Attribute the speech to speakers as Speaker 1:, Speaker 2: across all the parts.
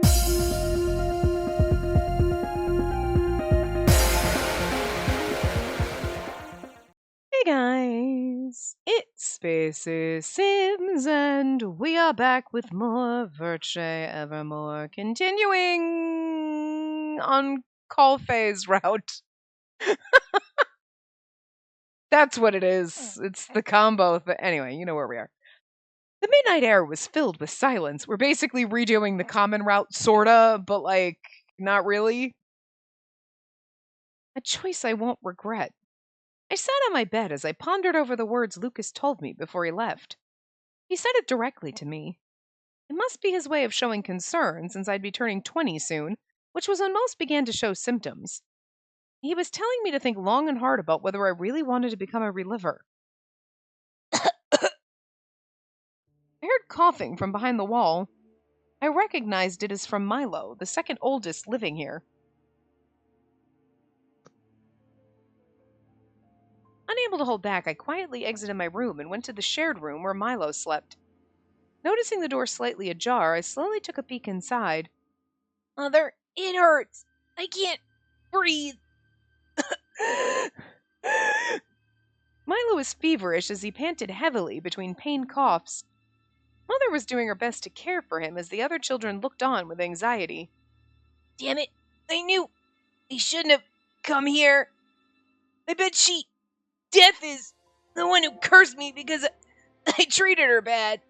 Speaker 1: Hey guys, it's Spaces Sims, and we are back with more Virche Evermore, continuing on call phase route. That's what it is. It's the combo. Anyway, you know where we are. The midnight air was filled with silence. We're basically redoing the common route, sorta, but like, not really. A choice I won't regret. I sat on my bed as I pondered over the words Lucas told me before he left. He said it directly to me. It must be his way of showing concern since I'd be turning 20 soon, which was when most began to show symptoms. He was telling me to think long and hard about whether I really wanted to become a reliver. I heard coughing from behind the wall. I recognized it as from Milo, the second oldest living here. Unable to hold back, I quietly exited my room and went to the shared room where Milo slept. Noticing the door slightly ajar, I slowly took a peek inside. Mother, it hurts. I can't breathe. Milo was feverish as he panted heavily between pain coughs. Mother was doing her best to care for him as the other children looked on with anxiety. Damn it, I knew he shouldn't have come here. I bet Death is the one who cursed me because I treated her bad.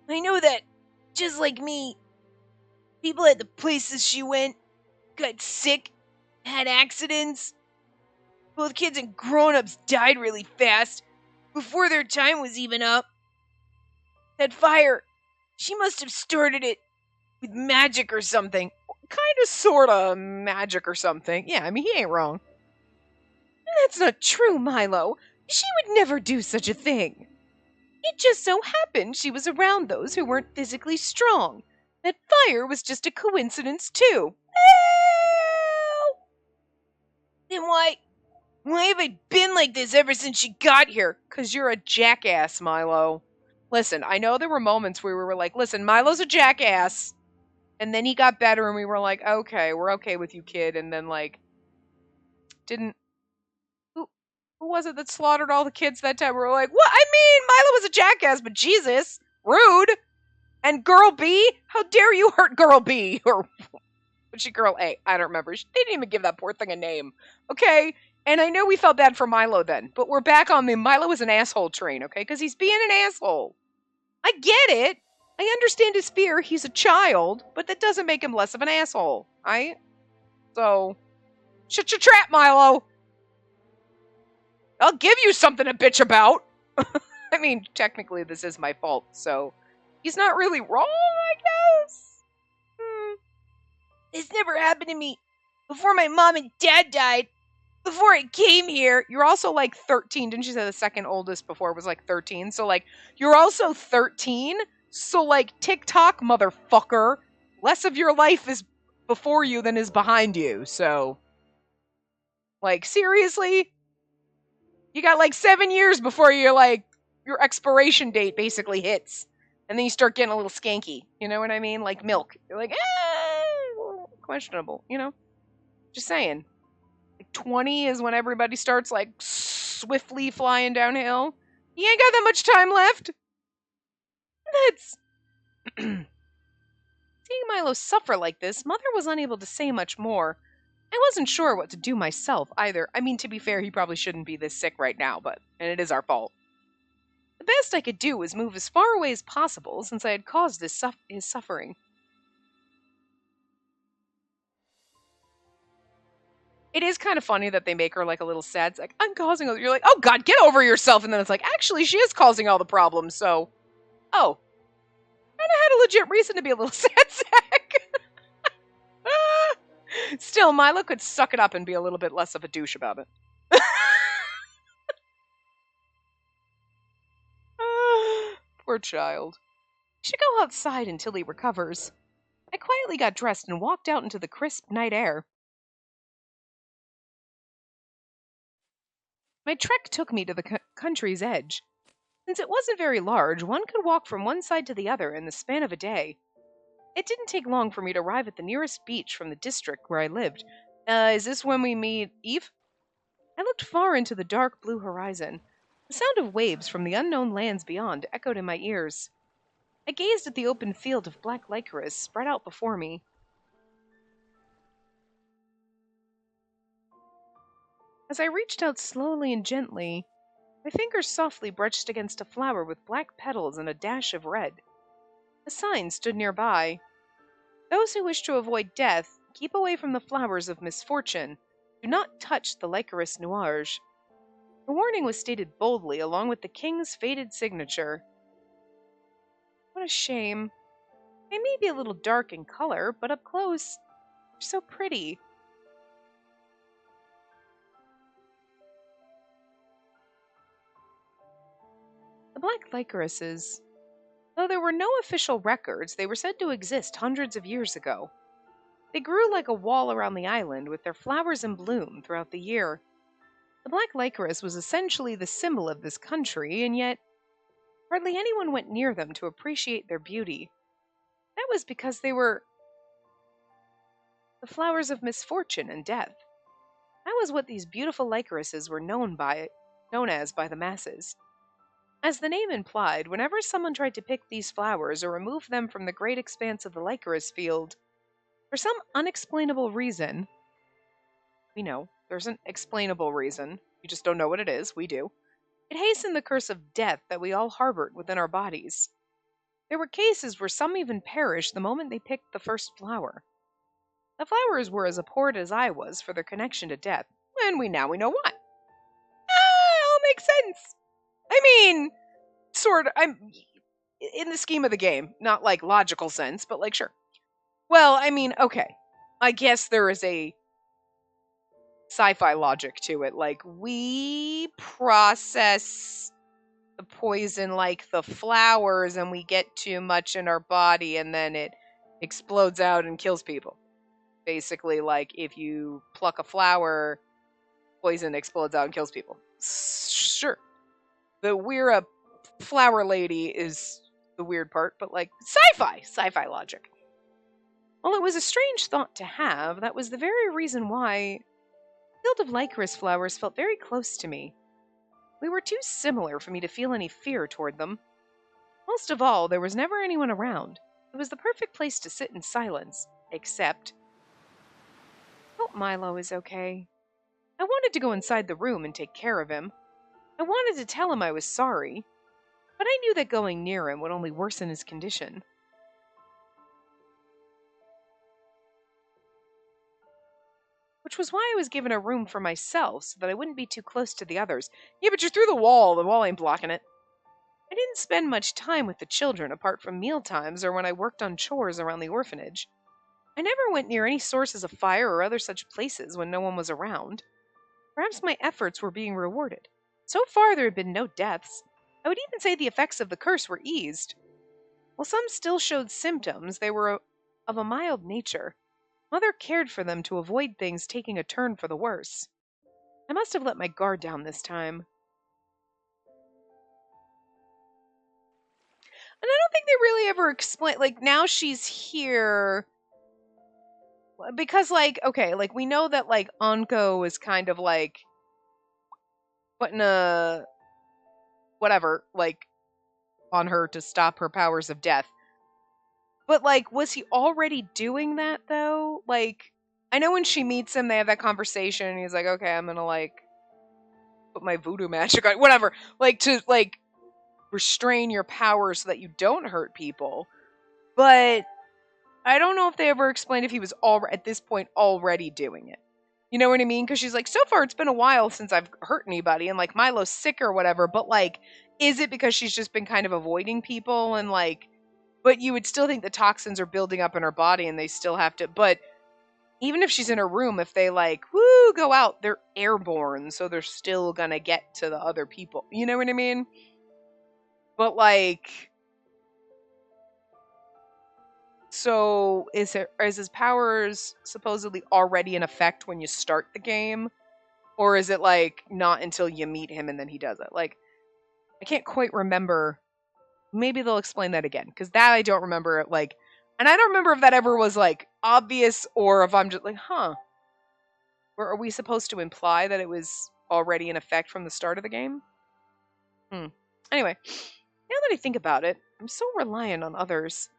Speaker 1: I know that, just like me, people at the places she went got sick, had accidents. Both kids and grown-ups died really fast, before their time was even up. That fire, she must have started it with magic or something. Kinda, sorta magic or something. Yeah, I mean, he ain't wrong. That's not true, Milo. She would never do such a thing. It just so happened she was around those who weren't physically strong. That fire was just a coincidence, too. Then why have I been like this ever since she got here? 'Cause you're a jackass, Milo. Listen, I know there were moments where we were like, listen, Milo's a jackass. And then he got better and we were like, okay, we're okay with you, kid. And then, like, didn't... Who was it that slaughtered all the kids that time? We were like, what? I mean, Milo was a jackass, but Jesus, rude. And Girl B? How dare you hurt Girl B? Or was she Girl A? I don't remember. They didn't even give that poor thing a name. Okay? And I know we felt bad for Milo then, but we're back on the Milo is an asshole train, okay? Because he's being an asshole. I get it. I understand his fear. He's a child, but that doesn't make him less of an asshole, right? So, shut your trap, Milo. I'll give you something to bitch about. I mean, technically this is my fault, so he's not really wrong, I guess. This never happened to me before my mom and dad died. Before I came here, you're also like 13. Didn't you say the second oldest before was like 13? So like, you're also 13. So like, TikTok, motherfucker. Less of your life is before you than is behind you. So, like, seriously? You got like 7 years before you're like, your expiration date basically hits. And then you start getting a little skanky. You know what I mean? Like milk. You're like, questionable, you know? Just saying. 20 is when everybody starts like swiftly flying downhill. You ain't got that much time left. That's seeing Milo suffer like this, Mother was unable to say much more. I wasn't sure what to do myself either. I mean, to be fair, he probably shouldn't be this sick right now, and it is our fault. The best I could do was move as far away as possible since I had caused his suffering. It is kind of funny that they make her like a little sad. It's like, I'm causing all... You're like, oh God, get over yourself. And then it's like, actually, she is causing all the problems. So, oh, kind of had a legit reason to be a little sad sack. Still, Milo could suck it up and be a little bit less of a douche about it. Poor child. I should go outside until he recovers. I quietly got dressed and walked out into the crisp night air. My trek took me to the country's edge. Since it wasn't very large, one could walk from one side to the other in the span of a day. It didn't take long for me to arrive at the nearest beach from the district where I lived. Is this when we meet Eve? I looked far into the dark blue horizon. The sound of waves from the unknown lands beyond echoed in my ears. I gazed at the open field of black licorice spread out before me. As I reached out slowly and gently, my fingers softly brushed against a flower with black petals and a dash of red. A sign stood nearby. Those who wish to avoid death, keep away from the flowers of misfortune. Do not touch the licorice nuage. The warning was stated boldly along with the king's faded signature. What a shame. They may be a little dark in color, but up close, they're so pretty. The black licorices, though there were no official records, they were said to exist hundreds of years ago. They grew like a wall around the island, with their flowers in bloom throughout the year. The black licorice was essentially the symbol of this country, and yet hardly anyone went near them to appreciate their beauty. That was because they were the flowers of misfortune and death. That was what these beautiful licorices were known as by the masses. As the name implied, whenever someone tried to pick these flowers or remove them from the great expanse of the licorice field, for some unexplainable reason, we know there's an explainable reason, you just don't know what it is, we do, it hastened the curse of death that we all harbored within our bodies. There were cases where some even perished the moment they picked the first flower. The flowers were as abhorred as I was for their connection to death, and we know why. It all makes sense. I mean, sort of, I'm in the scheme of the game, not like logical sense, but like, sure. Well, I mean, okay. I guess there is a sci-fi logic to it. Like, we process the poison like the flowers and we get too much in our body and then it explodes out and kills people. Basically, like, if you pluck a flower, poison explodes out and kills people. Sure. The we're a flower lady is the weird part, but like sci-fi logic. While it was a strange thought to have, that was the very reason why the field of licorice flowers felt very close to me. We were too similar for me to feel any fear toward them. Most of all, there was never anyone around. It was the perfect place to sit in silence, except I hope Milo is okay. I wanted to go inside the room and take care of him. I wanted to tell him I was sorry, but I knew that going near him would only worsen his condition. Which was why I was given a room for myself so that I wouldn't be too close to the others. Yeah, but you're through the wall. The wall ain't blocking it. I didn't spend much time with the children apart from meal times or when I worked on chores around the orphanage. I never went near any sources of fire or other such places when no one was around. Perhaps my efforts were being rewarded. So far, there had been no deaths. I would even say the effects of the curse were eased. While some still showed symptoms, they were of a mild nature. Mother cared for them to avoid things taking a turn for the worse. I must have let my guard down this time. And I don't think they really ever explain, like, now she's here. Because, like, okay, like, we know that, like, Anko is kind of, like, putting a whatever, like, on her to stop her powers of death. But, like, was he already doing that, though? Like, I know when she meets him, they have that conversation, and he's like, okay, I'm gonna, like, put my voodoo magic on, whatever. Like, to, like, restrain your powers so that you don't hurt people. But I don't know if they ever explained if he was at this point already doing it. You know what I mean? Because she's like, so far it's been a while since I've hurt anybody, and, like, Milo's sick or whatever, but, like, is it because she's just been kind of avoiding people and, like, but you would still think the toxins are building up in her body and they still have to, but even if she's in her room, if they, like, woo, go out, they're airborne, so they're still gonna get to the other people. You know what I mean? But, like, so is his powers supposedly already in effect when you start the game? Or is it, like, not until you meet him and then he does it? Like, I can't quite remember. Maybe they'll explain that again, because that I don't remember, like, And I don't remember if that ever was like obvious or if I'm just like, huh. Or are we supposed to imply that it was already in effect from the start of the game? Hmm. Anyway, now that I think about it, I'm so reliant on others.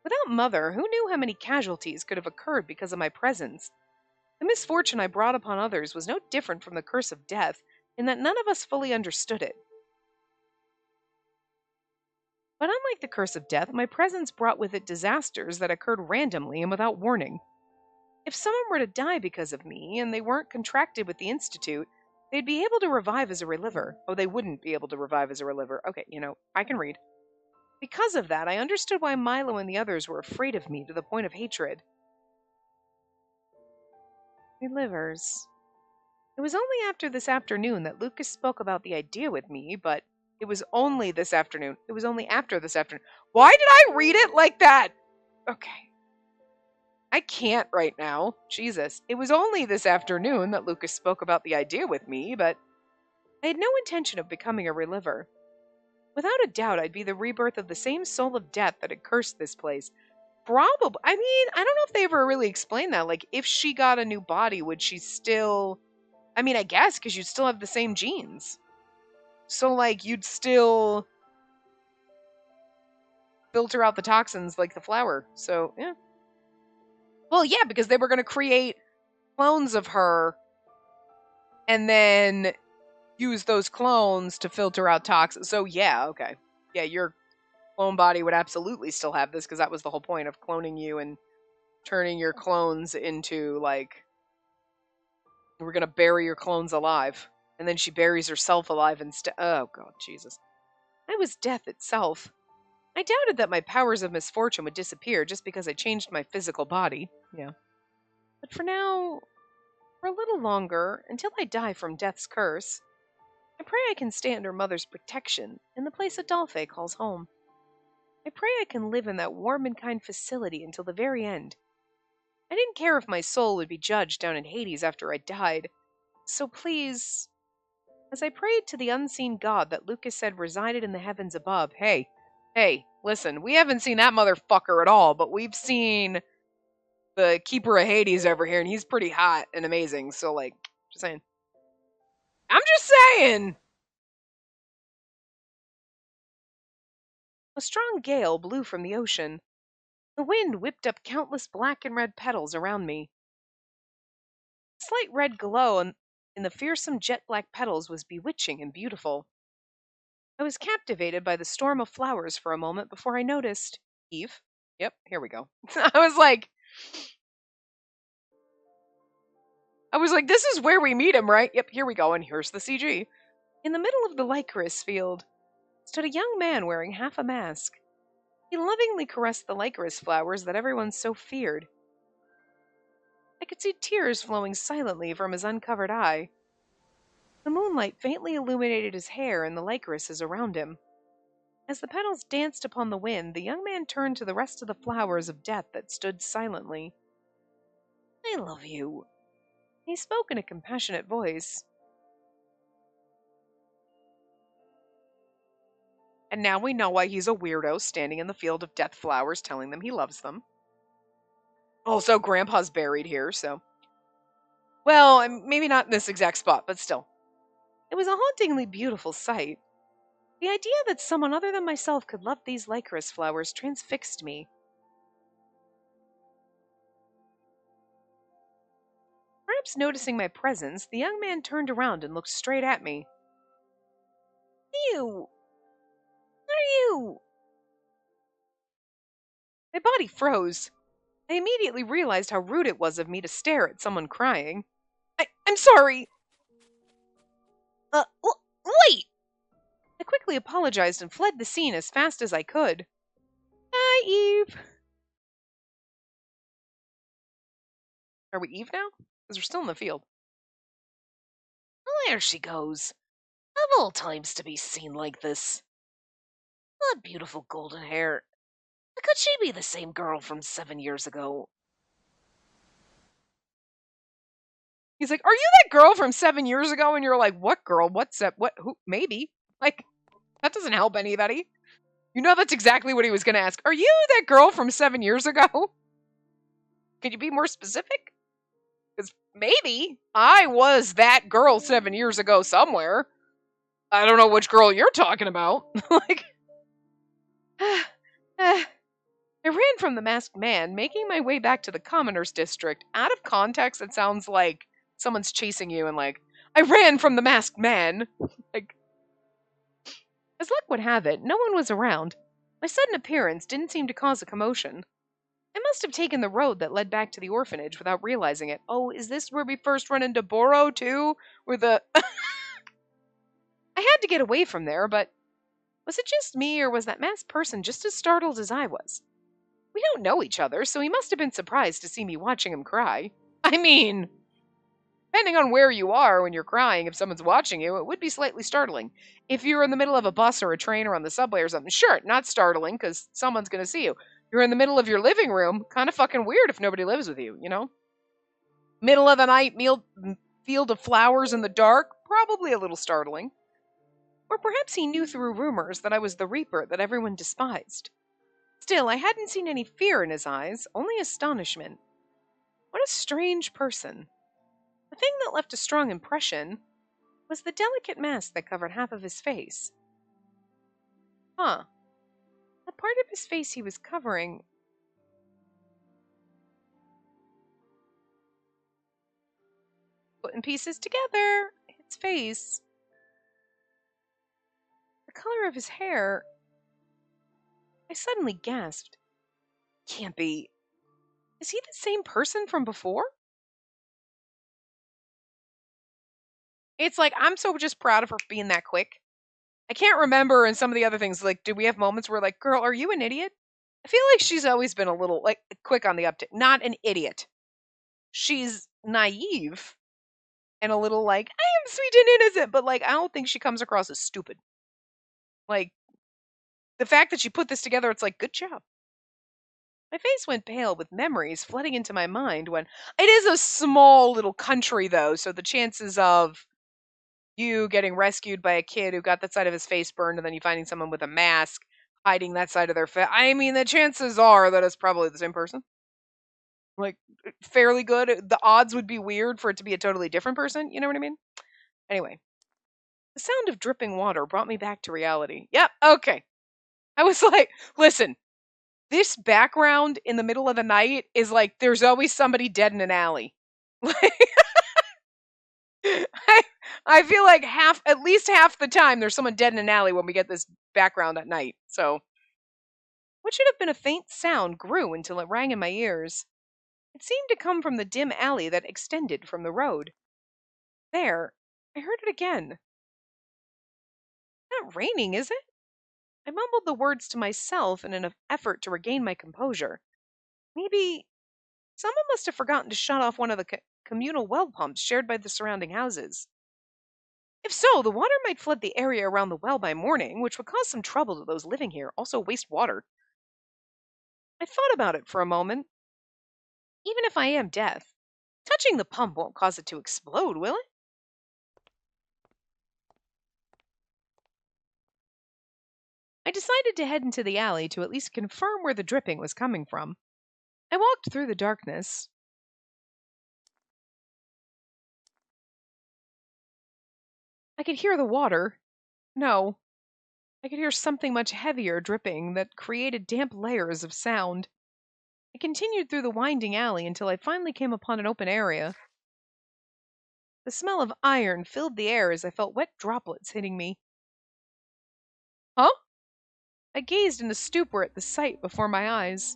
Speaker 1: Without Mother, who knew how many casualties could have occurred because of my presence? The misfortune I brought upon others was no different from the curse of death, in that none of us fully understood it. But unlike the curse of death, my presence brought with it disasters that occurred randomly and without warning. If someone were to die because of me and they weren't contracted with the Institute, they'd be able to revive as a reliever. Oh, they wouldn't be able to revive as a reliever. Okay, I can read. Because of that, I understood why Milo and the others were afraid of me to the point of hatred. Relivers. It was only after this afternoon that Lucas spoke about the idea with me, but it was only this afternoon. It was only after this afternoon. Why did I read it like that? Okay. I can't right now. Jesus. It was only this afternoon that Lucas spoke about the idea with me, but I had no intention of becoming a reliver. Without a doubt, I'd be the rebirth of the same soul of death that had cursed this place. Probably. I mean, I don't know if they ever really explained that. Like, if she got a new body, would she still. I mean, I guess, because you'd still have the same genes. So, like, you'd still filter out the toxins like the flower. So, yeah. Well, yeah, because they were going to create clones of her and then use those clones to filter out toxins. So, yeah, okay. Yeah, your clone body would absolutely still have this because that was the whole point of cloning you and turning your clones into, like, we're going to bury your clones alive. And then she buries herself alive instead. Oh, God, Jesus. I was death itself. I doubted that my powers of misfortune would disappear just because I changed my physical body. Yeah. But for now, for a little longer, until I die from death's curse, I pray I can stay under Mother's protection in the place Adolphe calls home. I pray I can live in that warm and kind facility until the very end. I didn't care if my soul would be judged down in Hades after I died, so please, as I prayed to the unseen God that Lucas said resided in the heavens above, hey, listen, we haven't seen that motherfucker at all, but we've seen the Keeper of Hades over here, and he's pretty hot and amazing, so, like, just saying. I'm just saying! A strong gale blew from the ocean. The wind whipped up countless black and red petals around me. A slight red glow in the fearsome jet black petals was bewitching and beautiful. I was captivated by the storm of flowers for a moment before I noticed Eve. Yep, here we go. I was like, this is where we meet him, right? Yep, here we go, and here's the CG. In the middle of the licorice field stood a young man wearing half a mask. He lovingly caressed the licorice flowers that everyone so feared. I could see tears flowing silently from his uncovered eye. The moonlight faintly illuminated his hair and the licorices around him. As the petals danced upon the wind, the young man turned to the rest of the flowers of death that stood silently. I love you. He spoke in a compassionate voice. And now we know why he's a weirdo standing in the field of death flowers telling them he loves them. Also, Grandpa's buried here, so. Well, maybe not in this exact spot, but still. It was a hauntingly beautiful sight. The idea that someone other than myself could love these licorice flowers transfixed me. Perhaps noticing my presence, the young man turned around and looked straight at me. You! What are you? My body froze. I immediately realized how rude it was of me to stare at someone crying. I'm sorry! Wait! I quickly apologized and fled the scene as fast as I could. Hi, Eve! Are we Eve now? Because we're still in the field. There she goes. Of all times to be seen like this. What beautiful golden hair. Could she be the same girl from 7 years ago? He's like, are you that girl from 7 years ago? And you're like, what girl? What's that? What? Who? Maybe. Like, that doesn't help anybody. You know that's exactly what he was going to ask. Are you that girl from 7 years ago? Can you be more specific? Because maybe I was that girl 7 years ago somewhere. I don't know which girl you're talking about. Like, I ran from the masked man, making my way back to the commoner's district. Out of context, it sounds like someone's chasing you and like, I ran from the masked man. Like, as luck would have it, no one was around. My sudden appearance didn't seem to cause a commotion. I must have taken the road that led back to the orphanage without realizing it. Oh, is this where we first run into Boro, too? Where the... I had to get away from there, but was it just me, or was that masked person just as startled as I was? We don't know each other, so he must have been surprised to see me watching him cry. I mean, depending on where you are when you're crying, if someone's watching you, it would be slightly startling. If you're in the middle of a bus or a train or on the subway or something, sure, not startling, because someone's going to see you. You're in the middle of your living room, kind of fucking weird if nobody lives with you, you know? Middle of the night, field of flowers in the dark, probably a little startling. Or perhaps he knew through rumors that I was the Reaper that everyone despised. Still, I hadn't seen any fear in his eyes, only astonishment. What a strange person. The thing that left a strong impression was the delicate mask that covered half of his face. Huh. The part of his face he was covering... Putting pieces together. His face. The color of his hair... I suddenly gasped. Can't be. Is he the same person from before? It's like, I'm so just proud of her for being that quick. I can't remember in some of the other things, like, did we have moments where, like, girl, are you an idiot? I feel like she's always been a little, like, quick on the uptick. Not an idiot. She's naive and a little like, I am sweet and innocent, but, like, I don't think she comes across as stupid. Like, the fact that she put this together, it's like, good job. My face went pale with memories flooding into my mind when it is a small little country, though, so the chances of you getting rescued by a kid who got that side of his face burned and then you finding someone with a mask hiding that side of their face, I mean, the chances are that it's probably the same person. Like, fairly good. The odds would be weird for it to be a totally different person. You know what I mean? Anyway, the sound of dripping water brought me back to reality. Yep, okay. I was like, listen, this background in the middle of the night is like there's always somebody dead in an alley. I feel like at least half the time there's someone dead in an alley when we get this background at night. So what should have been a faint sound grew until it rang in my ears. It seemed to come from the dim alley that extended from the road. There, I heard it again. Not raining, is it? I mumbled the words to myself in an effort to regain my composure. Maybe someone must have forgotten to shut off one of the communal well pumps shared by the surrounding houses. If so, the water might flood the area around the well by morning, which would cause some trouble to those living here, also waste water. I thought about it for a moment. Even if I am deaf, touching the pump won't cause it to explode, will it? I decided to head into the alley to at least confirm where the dripping was coming from. I walked through the darkness. I could hear the water. No, I could hear something much heavier dripping that created damp layers of sound. I continued through the winding alley until I finally came upon an open area. The smell of iron filled the air as I felt wet droplets hitting me. Huh? I gazed in a stupor at the sight before my eyes.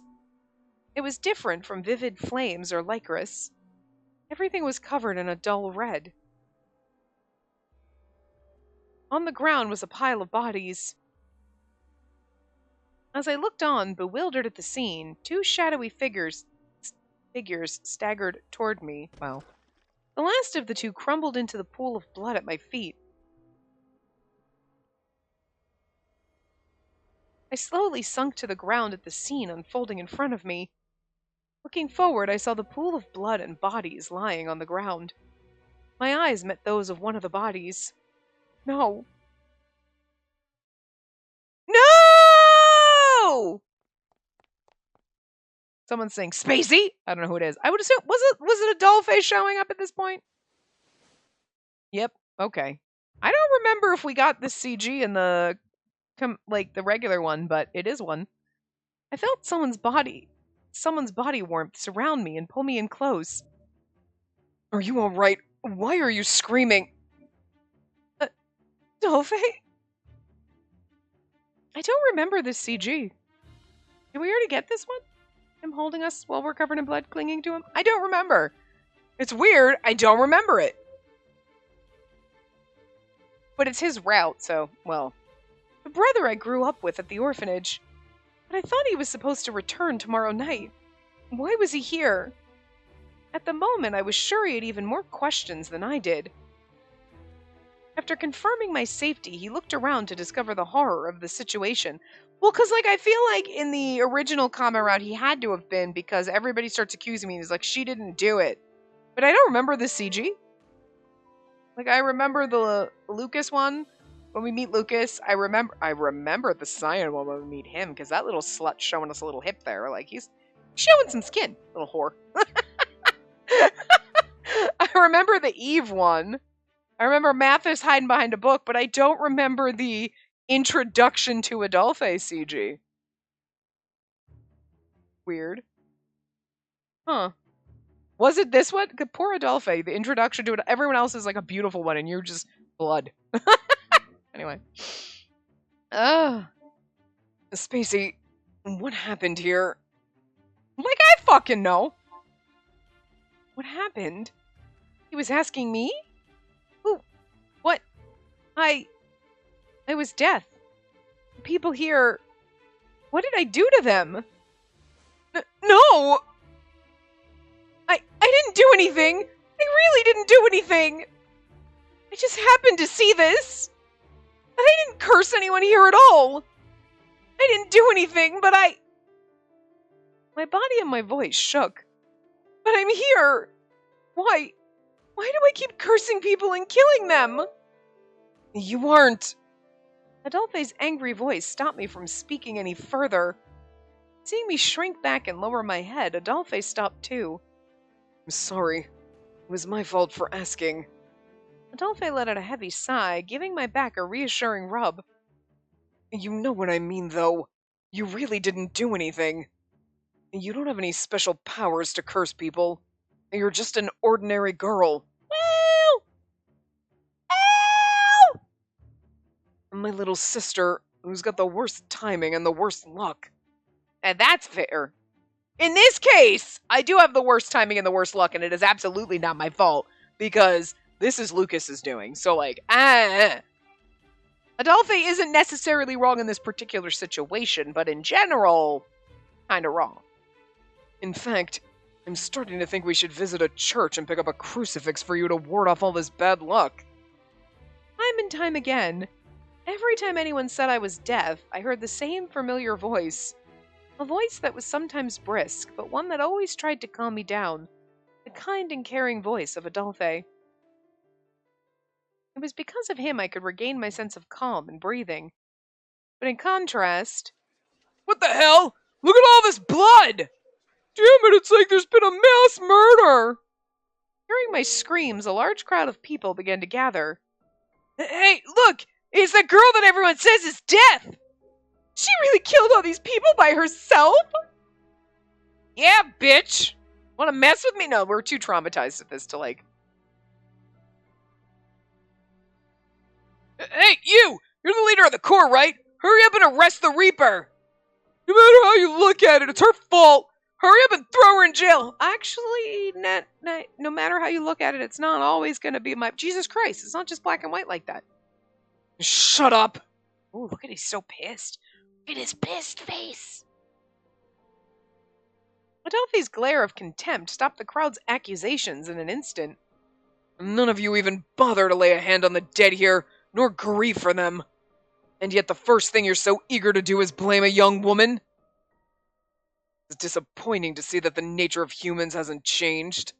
Speaker 1: It was different from vivid flames or licorice. Everything was covered in a dull red. On the ground was a pile of bodies. As I looked on, bewildered at the scene, two shadowy figures staggered toward me. Wow. The last of the two crumbled into the pool of blood at my feet. I slowly sunk to the ground at the scene unfolding in front of me. Looking forward, I saw the pool of blood and bodies lying on the ground. My eyes met those of one of the bodies. No. No! you! Someone's saying, Spacey? I don't know who it is. I would assume, was it Adolphe showing up at this point? Yep, okay. I don't remember if we got this CG in the, the regular one, but it is one. I felt someone's body warmth surround me and pull me in close. Are you alright? Why are you screaming? Adolphe? I don't remember this CG. Did we already get this one? Him holding us while we're covered in blood, clinging to him? I don't remember. It's weird. I don't remember it. But it's his route, so, well. The brother I grew up with at the orphanage. But I thought he was supposed to return tomorrow night. Why was he here? At the moment, I was sure he had even more questions than I did. After confirming my safety, he looked around to discover the horror of the situation. Well, because, I feel like in the original comment round, he had to have been because everybody starts accusing me and he's like, she didn't do it. But I don't remember the CG. I remember the Lucas one. When we meet Lucas, I remember the Cyan one when we meet him, because that little slut showing us a little hip there. He's showing some skin, little whore. I remember the Eve one. I remember Mathis hiding behind a book, but I don't remember the introduction to Adolphe CG. Weird. Huh. Was it this one? Poor Adolphe, the introduction to it. Everyone else is a beautiful one, and you're just blood. Anyway. Spacey, what happened here? I fucking know. What happened? He was asking me? Who? What? I was death. People here. What did I do to them? No! I didn't do anything. I really didn't do anything. I just happened to see this. I didn't curse anyone here at all. I didn't do anything, but My body and my voice shook. But I'm here. Why? Why do I keep cursing people and killing them? You aren't. Adolphe's angry voice stopped me from speaking any further. Seeing me shrink back and lower my head, Adolphe stopped too. I'm sorry. It was my fault for asking. Adolphe let out a heavy sigh, giving my back a reassuring rub. You know what I mean, though. You really didn't do anything. You don't have any special powers to curse people. You're just an ordinary girl. Ow! Ow! My little sister, who's got the worst timing and the worst luck. And that's fair. In this case, I do have the worst timing and the worst luck, and it is absolutely not my fault, because this is Lucas's doing. So, Adolphe isn't necessarily wrong in this particular situation, but in general, kinda wrong. In fact, I'm starting to think we should visit a church and pick up a crucifix for you to ward off all this bad luck. Time and time again, every time anyone said I was deaf, I heard the same familiar voice. A voice that was sometimes brisk, but one that always tried to calm me down. The kind and caring voice of Adolphe. It was because of him I could regain my sense of calm and breathing. But in contrast... What the hell? Look at all this blood! Damn it, it's like there's been a mass murder! Hearing my screams, a large crowd of people began to gather. Hey, look! It's the girl that everyone says is death! She really killed all these people by herself? Yeah, bitch! Wanna mess with me? No, we're too traumatized at this to Hey, you! You're the leader of the Corps, right? Hurry up and arrest the Reaper! No matter how you look at it, it's her fault! Hurry up and throw her in jail! Actually, no matter how you look at it, it's not always gonna be my... Jesus Christ, it's not just black and white like that. Shut up! Ooh, look at he's so pissed. Look at his pissed face. Adolphe's glare of contempt stopped the crowd's accusations in an instant. None of you even bother to lay a hand on the dead here, nor grieve for them. And yet the first thing you're so eager to do is blame a young woman? It's disappointing to see that the nature of humans hasn't changed.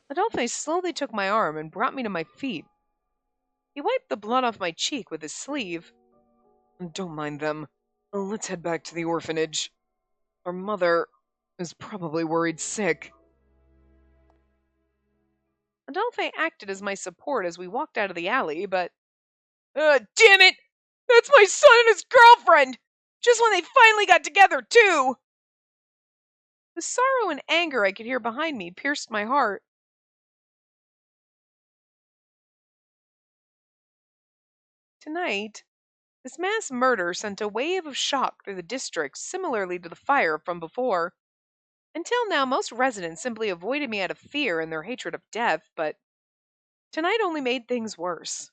Speaker 1: Adolphe slowly took my arm and brought me to my feet. He wiped the blood off my cheek with his sleeve. Don't mind them. Oh, let's head back to the orphanage. Our mother is probably worried sick. Adolphe acted as my support as we walked out of the alley, but... damn it! That's my son and his girlfriend! Just when they finally got together, too! The sorrow and anger I could hear behind me pierced my heart. Tonight, this mass murder sent a wave of shock through the district similarly to the fire from before. Until now, most residents simply avoided me out of fear and their hatred of death, but tonight only made things worse.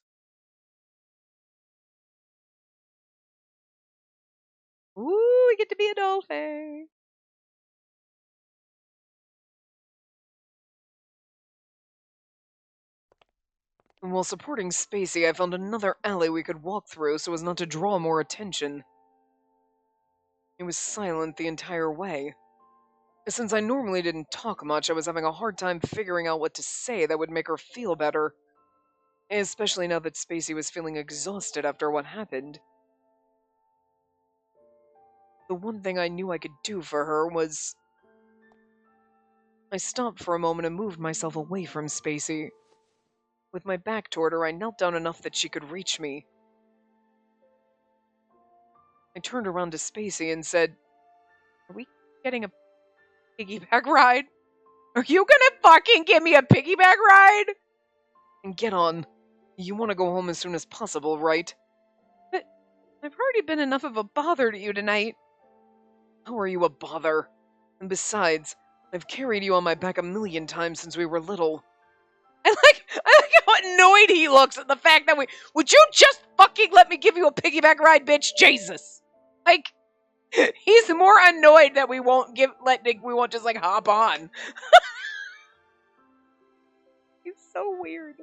Speaker 1: Ooh, we get to be Adolphe. While supporting Spacey, I found another alley we could walk through so as not to draw more attention. It was silent the entire way. Since I normally didn't talk much, I was having a hard time figuring out what to say that would make her feel better. Especially now that Spacey was feeling exhausted after what happened. The one thing I knew I could do for her was... I stopped for a moment and moved myself away from Spacey. With my back toward her, I knelt down enough that she could reach me. I turned around to Spacey and said, "Are we getting a piggyback ride? Are you gonna fucking give me a piggyback ride?" And get on. You want to go home as soon as possible, right? But I've already been enough of a bother to you tonight. How are you a bother? And besides, I've carried you on my back 1,000,000 times since we were little. I like how annoyed he looks at the fact that would you just fucking let me give you a piggyback ride, bitch? Jesus. Like, he's more annoyed that we won't just like hop on. He's so weird.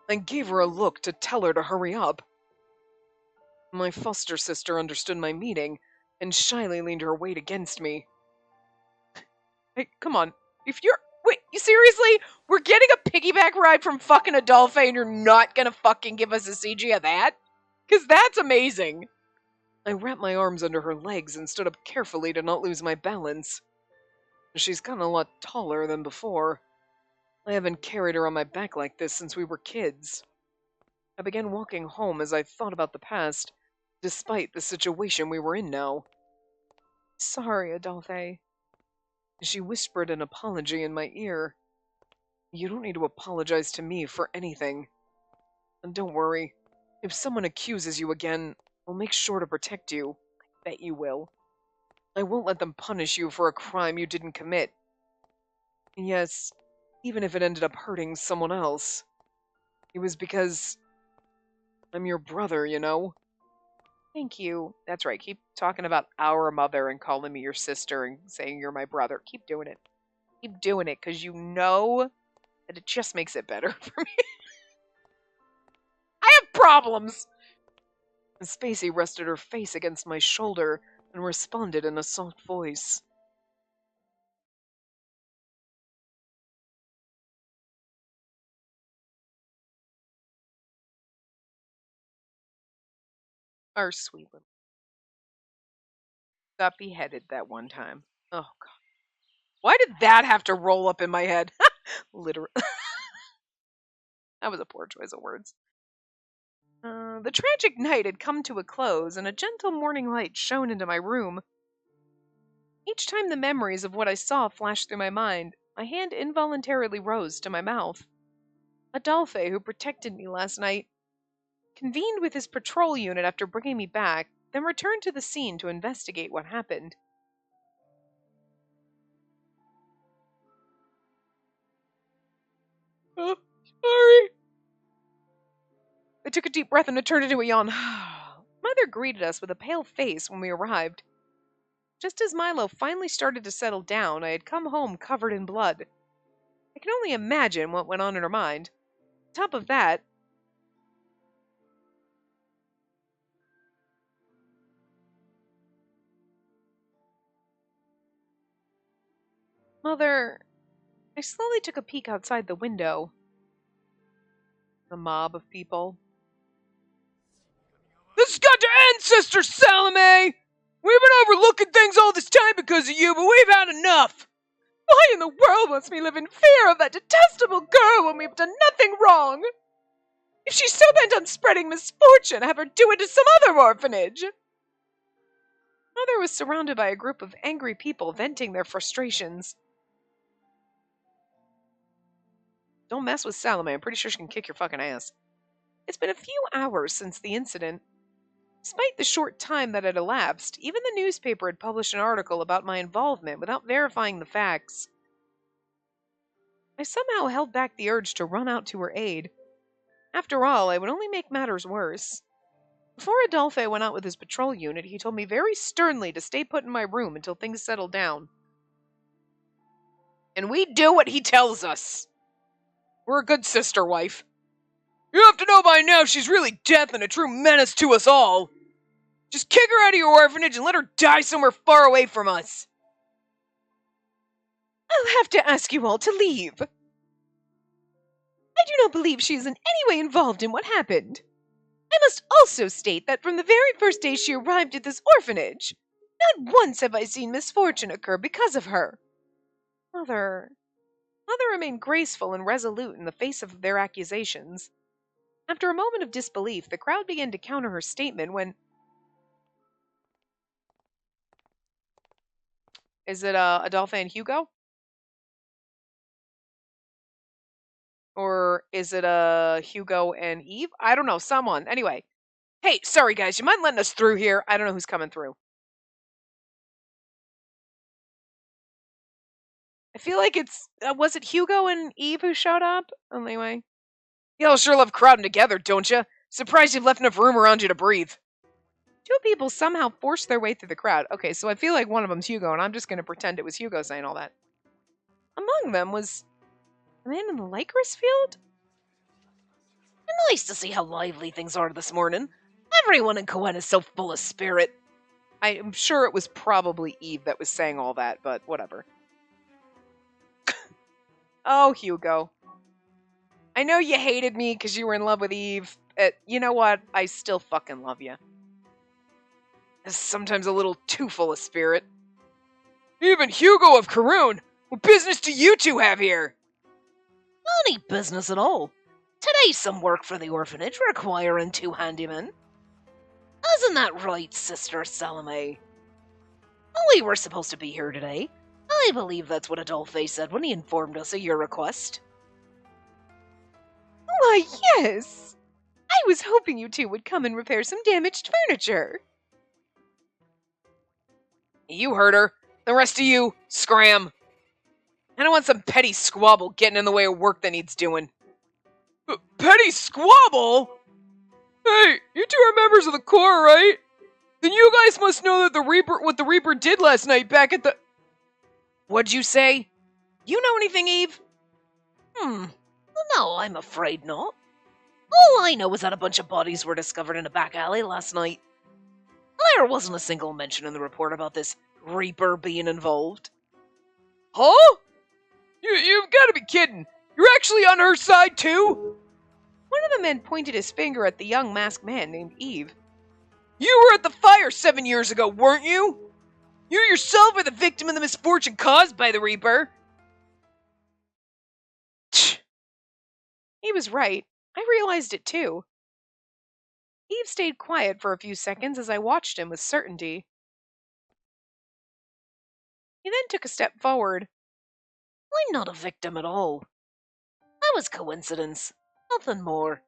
Speaker 1: I gave her a look to tell her to hurry up. My foster sister understood my meaning and shyly leaned her weight against me. Hey, come on. Wait, you seriously? We're getting a piggyback ride from fucking Adolphe and you're not gonna fucking give us a CG of that? Because that's amazing. I wrapped my arms under her legs and stood up carefully to not lose my balance. She's gotten a lot taller than before. I haven't carried her on my back like this since we were kids. I began walking home as I thought about the past, despite the situation we were in now. Sorry, Adolphe. She whispered an apology in my ear. You don't need to apologize to me for anything. And don't worry, if someone accuses you again, I'll make sure to protect you. I bet you will. I won't let them punish you for a crime you didn't commit. And yes, even if it ended up hurting someone else, it was because I'm your brother, you know? Thank you. That's right, keep talking about our mother and calling me your sister and saying you're my brother. Keep doing it. Keep doing it, because you know that it just makes it better for me. I have problems! And Spacey rested her face against my shoulder and responded in a soft voice. Our sweet little got beheaded that one time. Oh, God. Why did that have to roll up in my head? Literally. That was a poor choice of words. The tragic night had come to a close, and a gentle morning light shone into my room. Each time the memories of what I saw flashed through my mind, my hand involuntarily rose to my mouth. Adolphe, who protected me last night, convened with his patrol unit after bringing me back, then returned to the scene to investigate what happened. Oh, sorry. I took a deep breath and it turned into a yawn. Mother greeted us with a pale face when we arrived. Just as Milo finally started to settle down, I had come home covered in blood. I can only imagine what went on in her mind. On top of that, Mother... I slowly took a peek outside the window. The mob of people. This has got to
Speaker 2: Sister Salome! We've been overlooking things all this time because of you, but we've had enough!
Speaker 1: Why in the world must we live in fear of that detestable girl when we've done nothing wrong? If she's so bent on spreading misfortune, have her do it to some other orphanage. Mother was surrounded by a group of angry people venting their frustrations. Don't mess with Salome. I'm pretty sure she can kick your fucking ass. It's been a few hours since the incident. Despite the short time that had elapsed, even the newspaper had published an article about my involvement without verifying the facts. I somehow held back the urge to run out to her aid. After all, I would only make matters worse. Before Adolphe went out with his patrol unit, he told me very sternly to stay put in my room until things settled down.
Speaker 2: And we do what he tells us. We're a good sister, wife. You have to know by now she's really death and a true menace to us all. Just kick her out of your orphanage and let her die somewhere far away from us.
Speaker 1: I'll have to ask you all to leave. I do not believe she is in any way involved in what happened. I must also state that from the very first day she arrived at this orphanage, not once have I seen misfortune occur because of her. Mother remained graceful and resolute in the face of their accusations. After a moment of disbelief, the crowd began to counter her statement when... Is it Adolphe and Hugo? Or is it Hugo and Eve? I don't know, someone. Anyway. Hey, sorry guys, you mind letting us through here? I don't know who's coming through. I feel like it's... was it Hugo and Eve who showed up? Anyway.
Speaker 2: Y'all sure love crowding together, don't you? Surprised you've left enough room around you to breathe.
Speaker 1: Two people somehow forced their way through the crowd. Okay, so I feel like one of them's Hugo, and I'm just going to pretend it was Hugo saying all that. Among them was the man in the licorice field?
Speaker 2: Nice to see how lively things are this morning. Everyone in Cohen is so full of spirit.
Speaker 1: I'm sure it was probably Eve that was saying all that, but whatever. Oh, Hugo. I know you hated me because you were in love with Eve. You know what? I still fucking love you.
Speaker 2: Sometimes a little too full of spirit. Even Hugo of Karoon! What business do you two have here?
Speaker 3: Any business at all. Today's some work for the orphanage requiring 2 handymen. Isn't that right, Sister Salome? We were supposed to be here today. I believe that's what Adolphe said when he informed us of your request.
Speaker 1: Why, yes! I was hoping you two would come and repair some damaged furniture.
Speaker 2: You heard her. The rest of you, scram. I don't want some petty squabble getting in the way of work that needs doing. Petty squabble? Hey, you two are members of the Corps, right? Then you guys must know that what the Reaper did last night back at the... What'd you say? You know anything, Eve?
Speaker 3: No, I'm afraid not. All I know is that a bunch of bodies were discovered in a back alley last night. There wasn't a single mention in the report about this Reaper being involved.
Speaker 2: Huh? You've got to be kidding. You're actually on her side, too?
Speaker 1: One of the men pointed his finger at the young masked man named Eve.
Speaker 2: You were at the fire 7 years ago, weren't you? You yourself are the victim of the misfortune caused by the Reaper.
Speaker 1: He was right. I realized it too. Eve stayed quiet for a few seconds as I watched him with certainty. He then took a step forward.
Speaker 3: I'm not a victim at all. That was coincidence. Nothing more.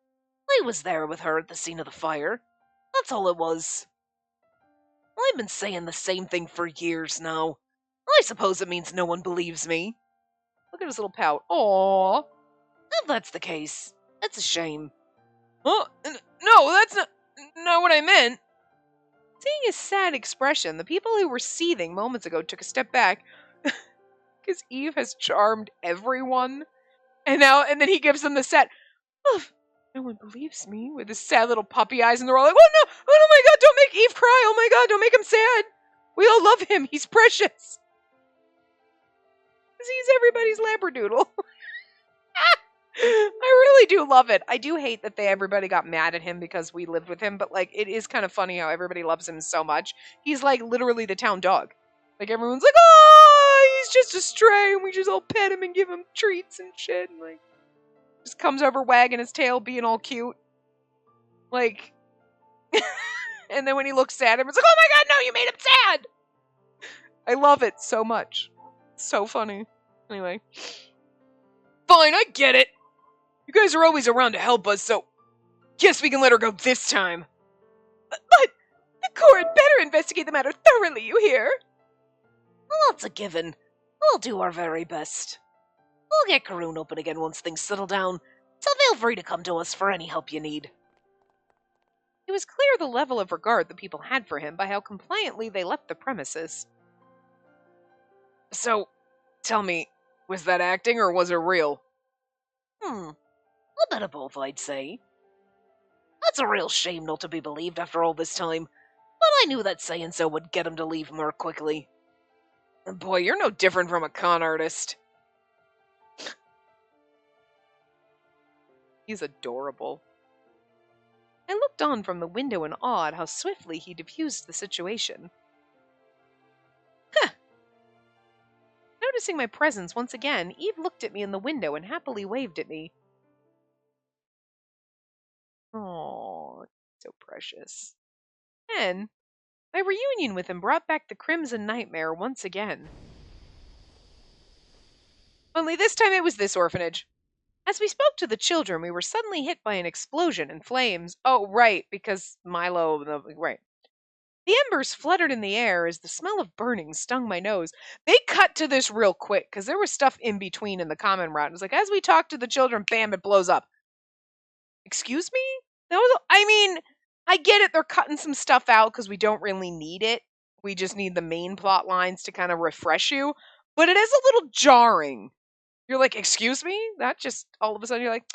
Speaker 3: I was there with her at the scene of the fire. That's all it was. I've been saying the same thing for years now. I suppose it means no one believes me.
Speaker 1: Look at his little pout. Aww.
Speaker 3: If that's the case, it's a shame.
Speaker 2: Huh? No, that's not what I meant.
Speaker 1: Seeing his sad expression, the people who were seething moments ago took a step back. Because Eve has charmed everyone. And then he gives them the sad, oh, no one believes me, with his sad little puppy eyes, and they're all like, oh no, oh my god, don't make Eve cry, oh my god, don't make him sad. We all love him, he's precious. Because he's everybody's labradoodle. I really do love it. I do hate that everybody got mad at him because we lived with him, but like it is kind of funny how everybody loves him so much. He's like literally the town dog. Like everyone's like, oh, he's just a stray, and we just all pet him and give him treats and shit, and like just comes over wagging his tail, being all cute. Like, and then when he looks sad, everyone's like, oh my god, no, you made him sad! I love it so much. It's so funny. Anyway.
Speaker 2: Fine, I get it. You guys are always around to help us, so guess we can let her go this time.
Speaker 1: But the court better investigate the matter thoroughly, you hear?
Speaker 3: Well, that's a given. We'll do our very best. We'll get Karun open again once things settle down, so feel free to come to us for any help you need.
Speaker 1: It was clear the level of regard the people had for him by how compliantly they left the premises.
Speaker 2: So, tell me, was that acting or was it real?
Speaker 3: A bit of both, I'd say. That's a real shame not to be believed after all this time, but I knew that saying so would get him to leave more quickly.
Speaker 2: Boy, you're no different from a con artist.
Speaker 1: He's adorable. I looked on from the window in awe at how swiftly he diffused the situation. Huh. Noticing my presence once again, Eve looked at me in the window and happily waved at me. Oh, so precious. Then, my reunion with him brought back the Crimson Nightmare once again. Only this time it was this orphanage. As we spoke to the children, we were suddenly hit by an explosion and flames. Oh, right, because Milo, right. The embers fluttered in the air as the smell of burning stung my nose. They cut to this real quick, because there was stuff in between in the common route. It was like, as we talk to the children, bam, it blows up. Excuse me? I get it, they're cutting some stuff out because we don't really need it. We just need the main plot lines to kind of refresh you. But it is a little jarring. You're like, excuse me? That just, all of a sudden, you're like,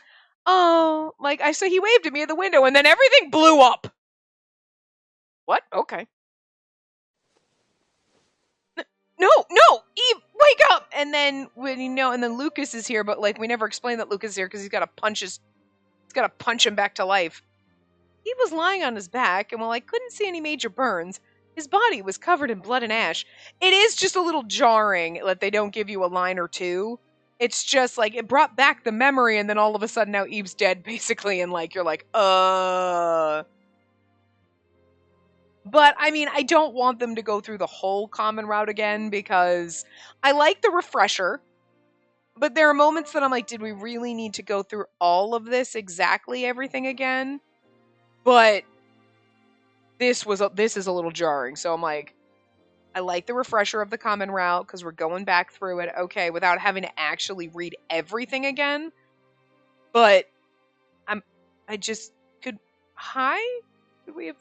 Speaker 1: oh, so he waved at me at the window, and then everything blew up. What? Okay. No, Eve, wake up! And then, and then Lucas is here, but, we never explained that Lucas is here because he's got to punch him back to life. He was lying on his back, and while I couldn't see any major burns, his body was covered in blood and ash. It is just a little jarring that they don't give you a line or two. It's just, it brought back the memory, and then all of a sudden now Eve's dead, basically, and, you're like, But, I don't want them to go through the whole common route again, because I like the refresher, but there are moments that I'm like, did we really need to go through all of this, exactly everything again? But this is a little jarring, so I'm like, I like the refresher of the common route because we're going back through it, okay, without having to actually read everything again. But I just could. Hi, could we have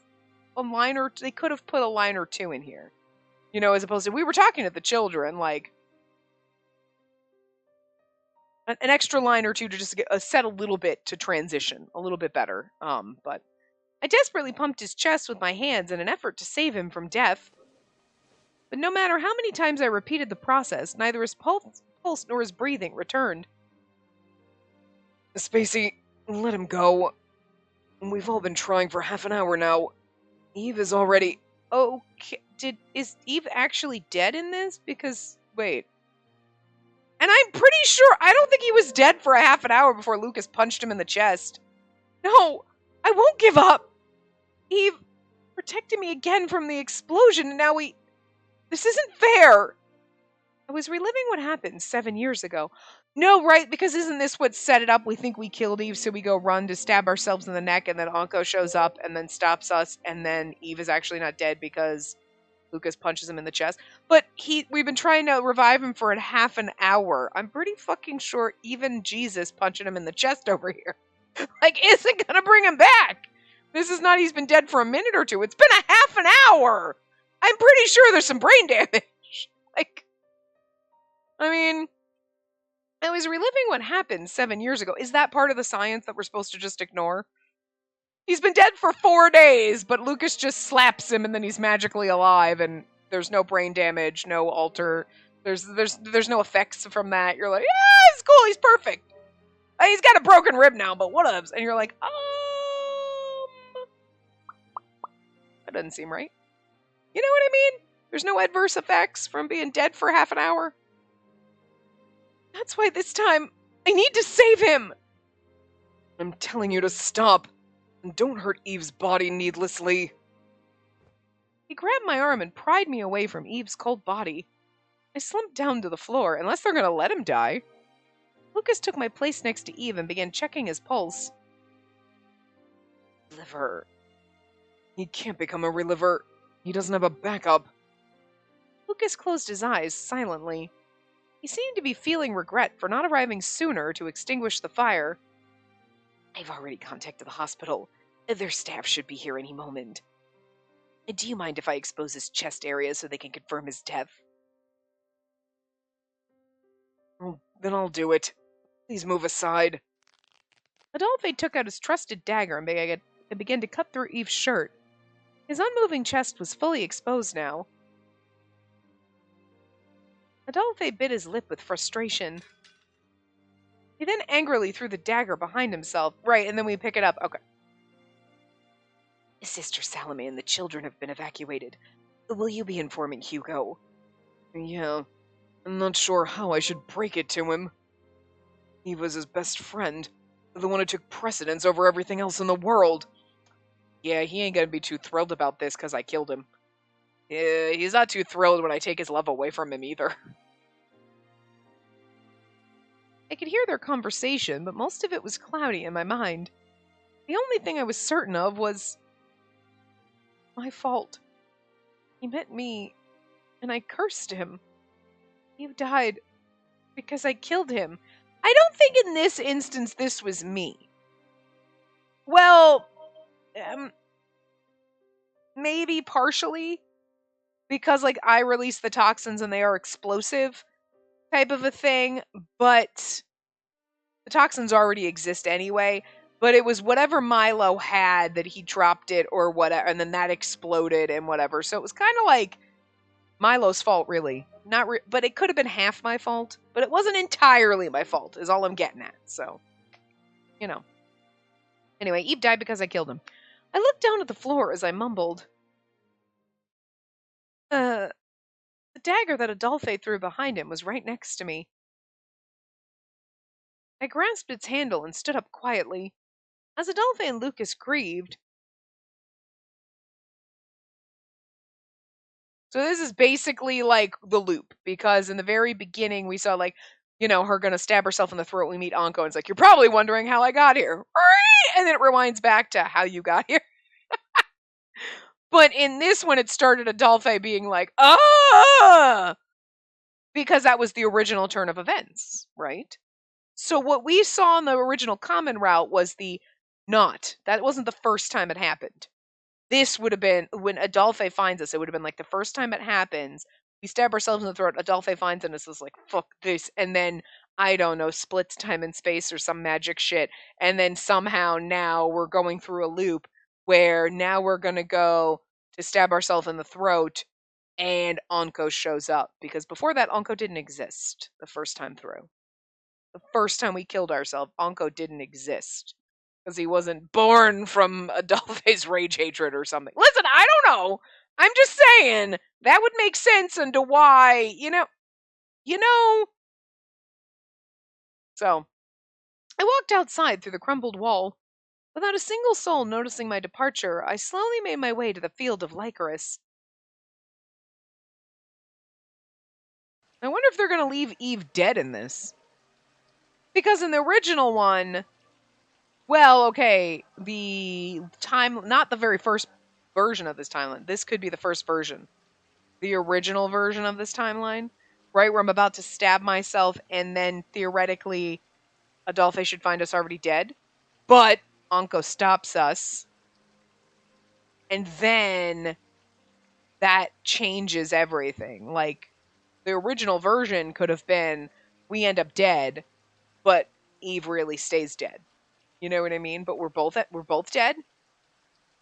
Speaker 1: a line or they could have put a line or two in here, as opposed to we were talking to the children, an extra line or two to just get set a little bit to transition a little bit better. But I desperately pumped his chest with my hands in an effort to save him from death. But no matter how many times I repeated the process, neither his pulse nor his breathing returned.
Speaker 2: Spacey, let him go. We've all been trying for half an hour now. Eve is already...
Speaker 1: Okay, is Eve actually dead in this? Because, wait. And I'm pretty sure, I don't think he was dead for a half an hour before Lucas punched him in the chest. No, I won't give up. Eve protected me again from the explosion, and now this isn't fair. I was reliving what happened 7 years ago. No, right, because isn't this what set it up? We think we killed Eve, so we go run to stab ourselves in the neck, and then Anko shows up and then stops us, and then Eve is actually not dead because Lucas punches him in the chest. But we've been trying to revive him for half an hour. I'm pretty fucking sure even Jesus punching him in the chest over here, isn't gonna bring him back. This is not, he's been dead for a minute or two. It's been a half an hour. I'm pretty sure there's some brain damage. I was reliving what happened 7 years ago. Is that part of the science that we're supposed to just ignore? He's been dead for 4 days, but Lucas just slaps him and then he's magically alive and there's no brain damage, no alter. There's no effects from that. You're like, yeah, it's cool, he's perfect.
Speaker 2: He's got a broken rib now, but whatevs. And you're like, that doesn't seem right. You know what I mean? There's no adverse effects from being dead for half an hour. That's why this time I need to save him. I'm telling you to stop. And don't hurt Eve's body needlessly. He grabbed my arm and pried me away from Eve's cold body. I slumped down to the floor, unless they're going to let him die. Lucas took my place next to Eve and began checking his pulse. Liver. He can't become a reliver. He doesn't have a backup. Lucas closed his eyes silently. He seemed to be feeling regret for not arriving sooner to extinguish the fire. I've already contacted the hospital. Their staff should be here any moment. Do you mind if I expose his chest area so they can confirm his death? Well, then I'll do it. Please move aside. Adolphe took out his trusted dagger and began to cut through Eve's shirt. His unmoving chest was fully exposed now. Adolphe bit his lip with frustration. He then angrily threw the dagger behind himself. Right, and then we pick it up. Okay. Sister Salome and the children have been evacuated. Will you be informing Hugo? Yeah. I'm not sure how I should break it to him. He was his best friend. The one who took precedence over everything else in the world. Yeah, he ain't gonna be too thrilled about this because I killed him. Yeah, he's not too thrilled when I take his love away from him either. I could hear their conversation, but most of it was cloudy in my mind. The only thing I was certain of was my fault. He met me, and I cursed him. He died because I killed him. I don't think in this instance this was me. Well, maybe partially, because like I release the toxins and they are explosive type of a thing, but the toxins already exist anyway. But it was whatever Milo had that he dropped it or whatever, and then that exploded and whatever. So it was kind of like Milo's fault, really. But it could have been half my fault, but it wasn't entirely my fault, is all I'm getting at. So, you know. Anyway, Eve died because I killed him. I looked down at the floor as I mumbled. The dagger that Adolphe threw behind him was right next to me. I grasped its handle and stood up quietly. As Adolphe and Lucas grieved. So this is basically like the loop, because in the very beginning we saw like, you know, her gonna stab herself in the throat. We meet Anko and it's like, you're probably wondering how I got here. And then it rewinds back to how you got here. But in this one, it started Adolphe being like, ah! Because that was the original turn of events, right? So what we saw in the original common route was that wasn't the first time it happened. This would have been, when Adolphe finds us, it would have been like the first time it happens, we stab ourselves in the throat, Adolphe finds us, is like, fuck this, and then, I don't know, splits time and space or some magic shit, and then somehow now we're going through a loop where now we're gonna go to stab ourselves in the throat, and Anko shows up, because before that, Anko didn't exist the first time through. The first time we killed ourselves, Anko didn't exist. Because he wasn't born from Adolphe's rage hatred or something. Listen, I don't know. I'm just saying that would make sense into why, you know. So, I walked outside through the crumbled wall. Without a single soul noticing my departure, I slowly made my way to the field of Lycoris. I wonder if they're going to leave Eve dead in this. Because in the original one, well, okay, not the very first version of this timeline. This could be the first version. The original version of this timeline, right? Where I'm about to stab myself and then theoretically Adolphe should find us already dead. But Anko stops us. And then that changes everything. Like, the original version could have been, we end up dead, but Eve really stays dead. You know what I mean? But we're both dead.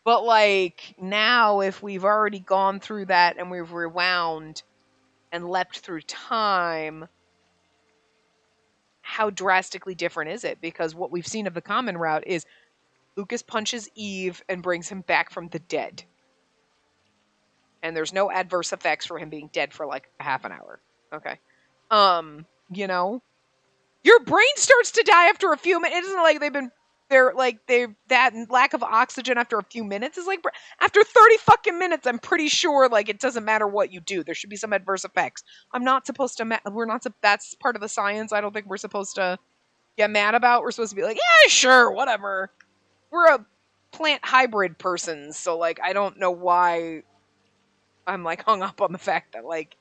Speaker 2: But like now, if we've already gone through that and we've rewound and leapt through time,
Speaker 1: how drastically different is it? Because what we've seen of the common route is Lucas punches Eve and brings him back from the dead. And there's no adverse effects for him being dead for like a half an hour. Okay. You know, your brain starts to die after a few minutes. It isn't like that lack of oxygen after a few minutes is like after 30 fucking minutes. I'm pretty sure like it doesn't matter what you do. There should be some adverse effects. I'm not supposed to. That's part of the science. I don't think we're supposed to get mad about. We're supposed to be like, yeah, sure, whatever. We're a plant hybrid person, so like I don't know why I'm like hung up on the fact that like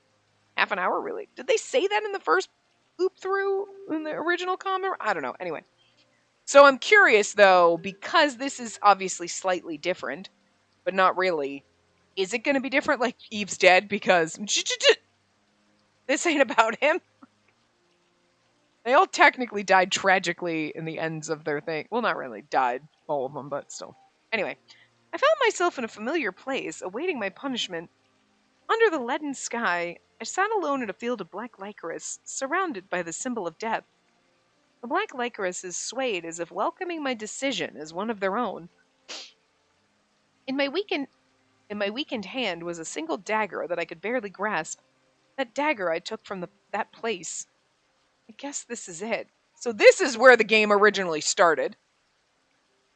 Speaker 1: half an hour really. Did they say that in the first loop through in the original comic? I don't know. Anyway. So I'm curious though, because this is obviously slightly different, but not really. Is it going to be different like Eve's dead because this ain't about him? They all technically died tragically in the ends of their thing. Well, not really died, all of them, but still. Anyway, I found myself in a familiar place, awaiting my punishment. Under the leaden sky, I sat alone in a field of black licorice, surrounded by the symbol of death. The black licorices swayed as if welcoming my decision as one of their own. In my weakened hand was a single dagger that I could barely grasp. That dagger I took from that place. I guess this is it. So this is where the game originally started.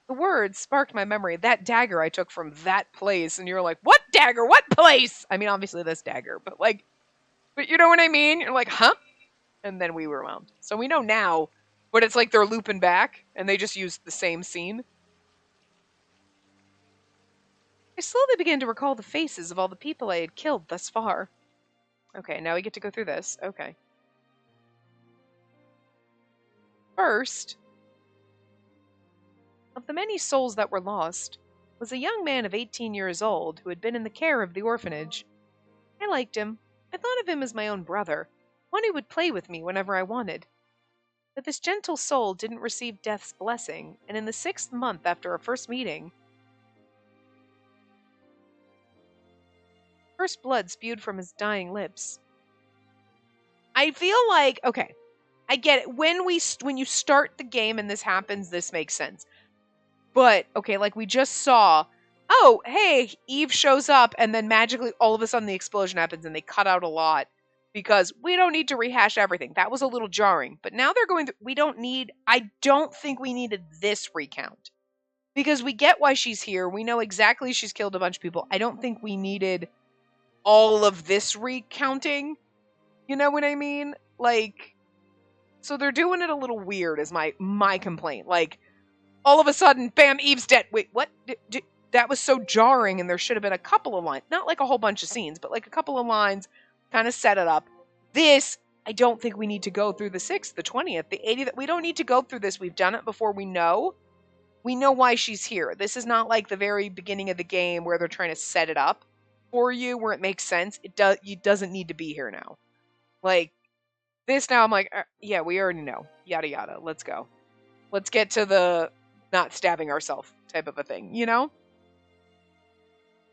Speaker 1: The words sparked my memory. That dagger I took from that place. And you're like, what dagger? What place? I mean, obviously this dagger, but you know what I mean? You're like, huh? And then we were wound. So we know now, but it's like they're looping back and they just used the same scene. I slowly began to recall the faces of all the people I had killed thus far. Okay, now we get to go through this. Okay. First, of the many souls that were lost, was a young man of 18 years old who had been in the care of the orphanage. I liked him. I thought of him as my own brother, one who would play with me whenever I wanted. But this gentle soul didn't receive death's blessing, and in the 6th month after our first meeting, first blood spewed from his dying lips. I feel like, okay, I get it. When you start the game and this happens, this makes sense. But, okay, like we just saw, oh, hey, Eve shows up, and then magically all of a sudden the explosion happens, and they cut out a lot, because we don't need to rehash everything. That was a little jarring. But now they're going to, I don't think we needed this recount. Because we get why she's here. We know exactly she's killed a bunch of people. I don't think we needed all of this recounting. You know what I mean? Like, so they're doing it a little weird is my complaint. Like, all of a sudden, bam, Eve's dead. Wait, what? That was so jarring, and there should have been a couple of lines. Not like a whole bunch of scenes, but like a couple of lines kind of set it up. This, I don't think we need to go through the 6th, the 20th, the 80th. We don't need to go through this. We've done it before. We know why she's here. This is not like the very beginning of the game where they're trying to set it up for you, where it makes sense. It doesn't need to be here now. Like, this now, I'm like, yeah, we already know. Yada, yada. Let's go. Let's get to the not stabbing ourselves type of a thing, you know?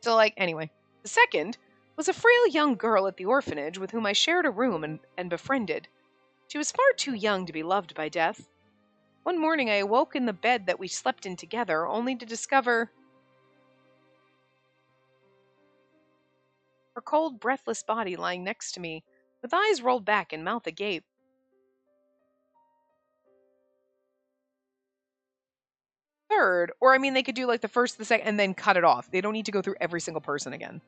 Speaker 1: So, like, anyway. The second was a frail young girl at the orphanage with whom I shared a room and befriended. She was far too young to be loved by death. One morning I awoke in the bed that we slept in together, only to discover her cold, breathless body lying next to me, with eyes rolled back and mouth agape. Third, or I mean, they could do like the first, the second, and then cut it off. They don't need to go through every single person again.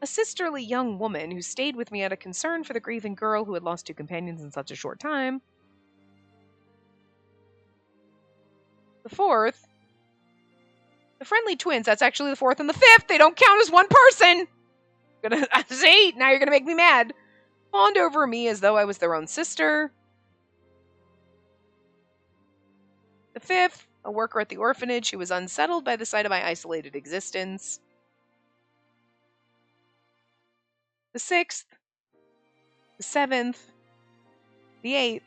Speaker 1: A sisterly young woman who stayed with me out of concern for the grieving girl who had lost 2 companions in such a short time. The fourth, the friendly twins. That's actually the 4th and the 5th. They don't count as one person. See, now you're gonna make me mad. Fawned over me as though I was their own sister. The 5th, a worker at the orphanage who was unsettled by the sight of my isolated existence. The 6th, the 7th, the 8th.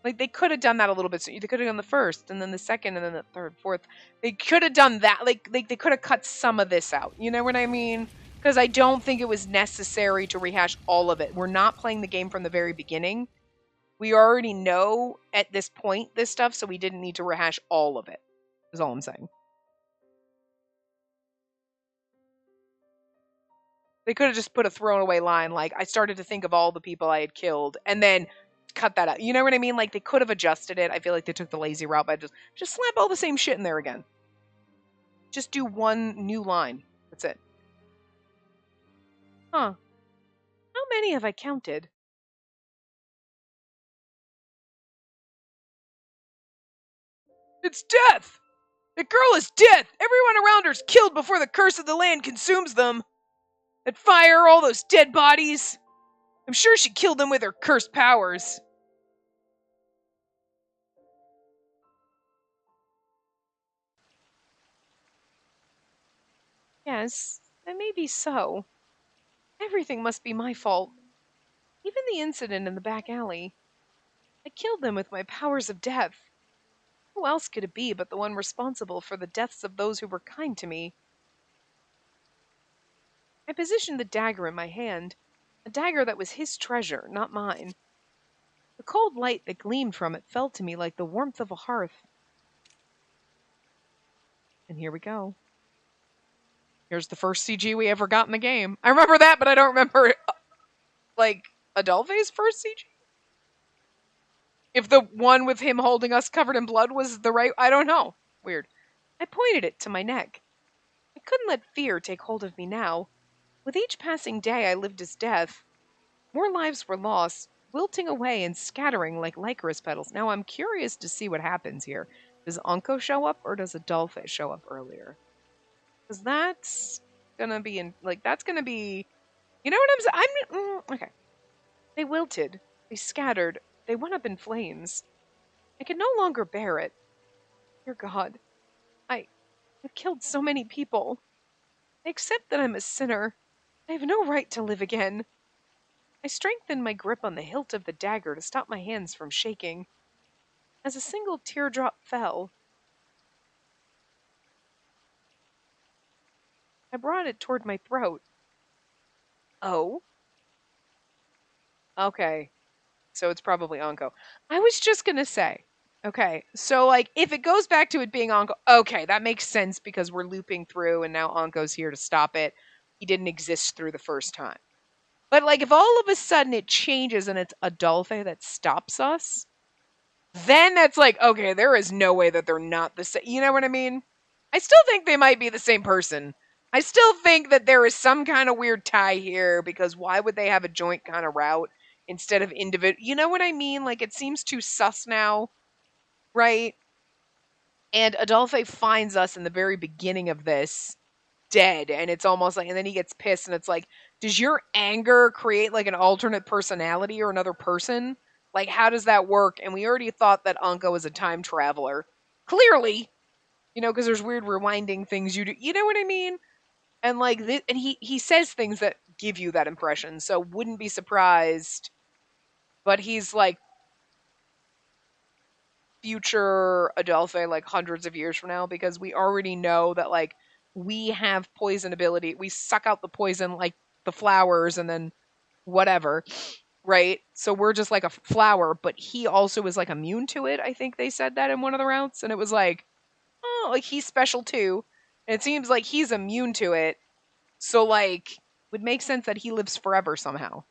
Speaker 1: Like, they could have done that a little bit. So they could have done the 1st, and then the 2nd, and then the 3rd, 4th. They could have done that. Like they could have cut some of this out. You know what I mean? Because I don't think it was necessary to rehash all of it. We're not playing the game from the very beginning. We already know at this point this stuff, so we didn't need to rehash all of it, is all I'm saying. They could have just put a thrown away line like, I started to think of all the people I had killed, and then cut that out. You know what I mean? Like, they could have adjusted it. I feel like they took the lazy route by just slap all the same shit in there again. Just do one new line. That's it. Huh. How many have I counted?
Speaker 2: It's death! The girl is death! Everyone around her's killed before the curse of the land consumes them. That fire, all those dead bodies. I'm sure she killed them with her cursed powers.
Speaker 1: Yes, that may be so. Everything must be my fault. Even the incident in the back alley. I killed them with my powers of death. Who else could it be but the one responsible for the deaths of those who were kind to me? I positioned the dagger in my hand, a dagger that was his treasure, not mine. The cold light that gleamed from it fell to me like the warmth of a hearth. And here we go.
Speaker 2: Here's the first CG we ever got in the game. I remember that, but I don't remember, like, Adolphe's first CG? If the one with him holding us covered in blood was the right... I don't know. Weird.
Speaker 1: I pointed it to my neck. I couldn't let fear take hold of me now. With each passing day I lived as death. More lives were lost, wilting away and scattering like licorice petals. Now I'm curious to see what happens here. Does Anko show up or does Adolphe show up earlier? Because that's gonna be that's gonna be, you know what okay. They wilted, they scattered, they went up in flames. I could no longer bear it. Dear God, I've killed so many people. I accept that I'm a sinner. I have no right to live again. I strengthened my grip on the hilt of the dagger to stop my hands from shaking. As a single teardrop fell, I brought it toward my throat. Oh? Okay. So it's probably Anko. I was just gonna say, okay, so like if it goes back to it being Anko, okay, that makes sense because we're looping through and now Anko's here to stop it. He didn't exist through the first time. But like if all of a sudden it changes and it's Adolphe that stops us, then that's like, okay, there is no way that they're not the same. You know what I mean? I still think they might be the same person. I still think that there is some kind of weird tie here because why would they have a joint kind of route instead of individual? You know what I mean? Like it seems too sus now, right? And Adolphe finds us in the very beginning of this dead, and it's almost like, and then he gets pissed, and it's like, does your anger create like an alternate personality or another person? Like, how does that work? And we already thought that Anko was a time traveler. Clearly, you know, because there's weird rewinding things you do. You know what I mean? And like this, and he says things that give you that impression. So wouldn't be surprised. But he's like future Adolphe, like hundreds of years from now, because we already know that like we have poison ability. We suck out the poison like the flowers, and then whatever. Right? So we're just like a flower, but he also is like immune to it. I think they said that in one of the routes, and it was like, oh, like he's special too. And it seems like he's immune to it. So like would make sense that he lives forever somehow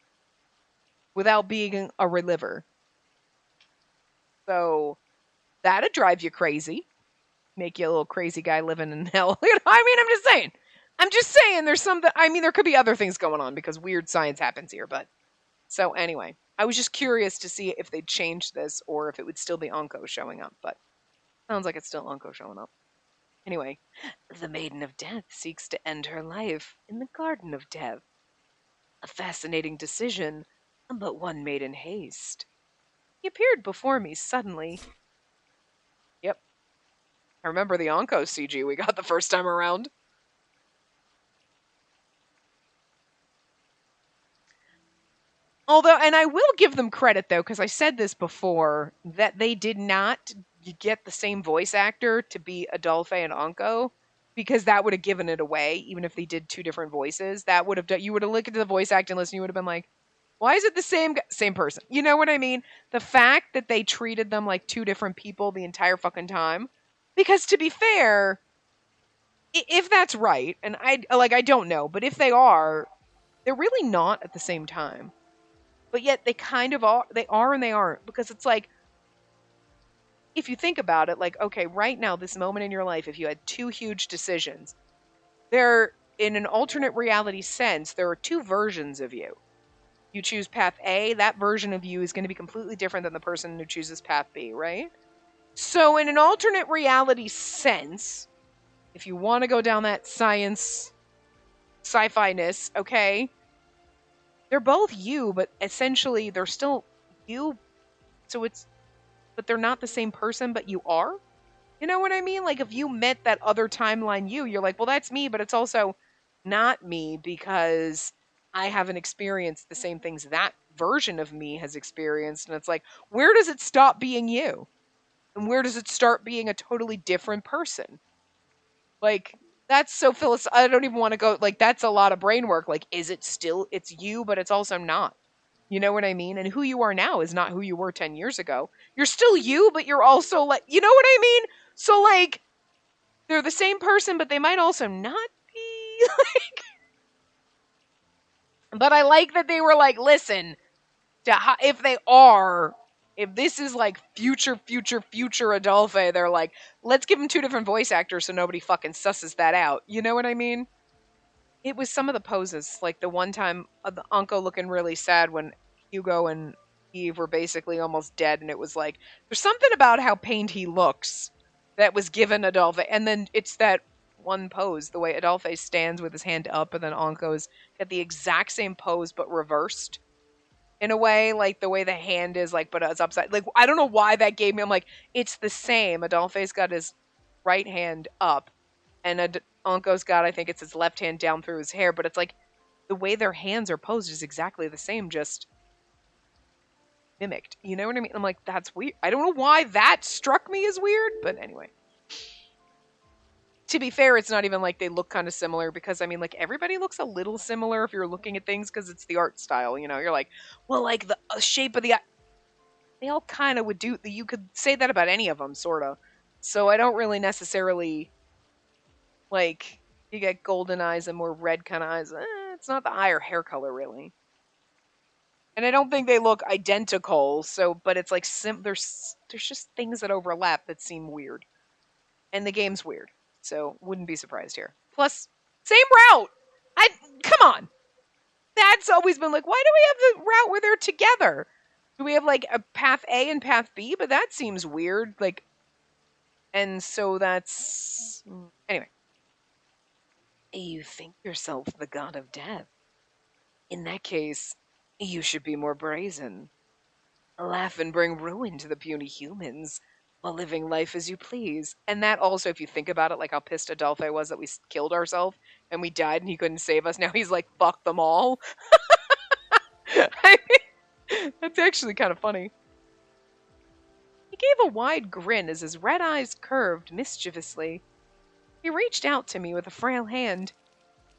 Speaker 1: without being a reliver. So that'd drive you crazy. Make you a little crazy guy living in hell. I mean, I'm just saying. I'm just saying there's something, I mean, there could be other things going on because weird science happens here, but so anyway, I was just curious to see if they'd changed this or if it would still be Anko showing up, but sounds like it's still Anko showing up. Anyway, the Maiden of Death seeks to end her life in the Garden of Death. A fascinating decision, but one made in haste. He appeared before me suddenly. Yep. I remember the Anko CG we got the first time around. Although, and I will give them credit though, because I said this before, that they did not get the same voice actor to be Adolphe and Anko, because that would have given it away, even if they did two different voices. That would have done, you would have looked at the voice acting list and you would have been like, why is it the same person? You know what I mean? The fact that they treated them like two different people the entire fucking time. Because to be fair, if that's right, and I don't know, but if they are, they're really not at the same time. But yet they kind of are. They are and they aren't, because it's like, if you think about it, like, okay, right now, this moment in your life, if you had two huge decisions, there, in an alternate reality sense, there are two versions of you. You choose path A, that version of you is going to be completely different than the person who chooses path B, right? So, in an alternate reality sense, if you want to go down that science, sci-fi-ness, okay, they're both you, but essentially they're still you. So but they're not the same person, but you are. You know what I mean? Like, if you met that other timeline you're like, well, that's me, but it's also not me because I haven't experienced the same things that version of me has experienced. And it's like, where does it stop being you? And where does it start being a totally different person? Like, that's so I don't even want to go, like, that's a lot of brain work. Like, is it still, it's you, but it's also not. You know what I mean? And who you are now is not who you were 10 years ago. You're still you, but you're also like, you know what I mean? So, like, they're the same person, but they might also not be. But I like that they were like, listen, if they are, if this is like future Adolphe, they're like, let's give them two different voice actors so nobody fucking susses that out. You know what I mean? It was some of the poses, like the one time the uncle looking really sad when Hugo and Eve were basically almost dead, and it was like, there's something about how pained he looks that was given Adolphe, and then it's that one pose, the way Adolphe stands with his hand up, and then Anko's got the exact same pose but reversed in a way, like the way the hand is, like, but it's upside. Like, I don't know why that gave me. I'm like, it's the same. Adolphe's got his right hand up, and Anko's got, I think it's his left hand down through his hair, but it's like the way their hands are posed is exactly the same, just mimicked. You know what I mean? I'm like, that's weird. I don't know why that struck me as weird, but anyway. To be fair, it's not even like they look kind of similar, because I mean, like, everybody looks a little similar if you're looking at things because it's the art style, you know. You're like, well, like the shape of the eye, they all kind of would do. You could say that about any of them, sort of. So I don't really necessarily like, you get golden eyes and more red kind of eyes. It's not the eye or hair color really, and I don't think they look identical. So, but it's like there's just things that overlap that seem weird, and the game's weird. So wouldn't be surprised here. Plus, same route. I come on. That's always been like, why do we have the route where they're together? Do we have like a path A and path B? But that seems weird. Like, and so that's anyway. You think yourself the god of death. In that case, you should be more brazen. Laugh and bring ruin to the puny humans while living life as you please. And that also, if you think about it, like how pissed Adolphe was that we killed ourselves and we died and he couldn't save us. Now he's like, fuck them all. I mean, that's actually kind of funny. He gave a wide grin as his red eyes curved mischievously. He reached out to me with a frail hand.